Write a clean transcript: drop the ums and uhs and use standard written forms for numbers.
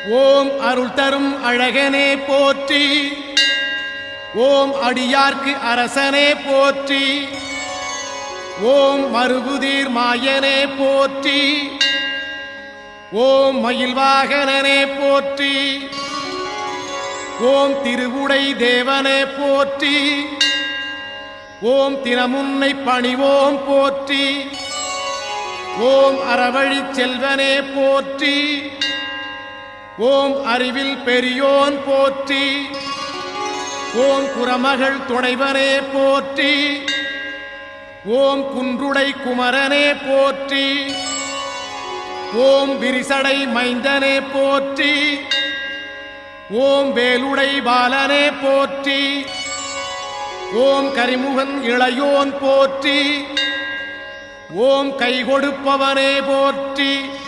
ஓம் அருள் தரும் அழகனே போற்றி. ஓம் அடியார்க்கு அரசனே போற்றி. ஓம் மறுபுதீர் மாயனே போற்றி. ஓம் மயில்வாகனனே போற்றி. ஓம் திருவுடை தேவனே போற்றி. ஓம் தினமுன்னை பணிவோம் போற்றி. ஓம் அறவழி செல்வனே போற்றி. ஓம் அறிவில் பெரியோன் போற்றி. ஓம் குரமகள் துணைவனே போற்றி. ஓம் குன்றுடை குமரனே போற்றி. ஓம் விரிசடை மைந்தனே போற்றி. ஓம் வேலுடை பாலனே போற்றி. ஓம் கரிமுகன் இளையோன் போற்றி. ஓம் கை கொடுப்பவனே போற்றி.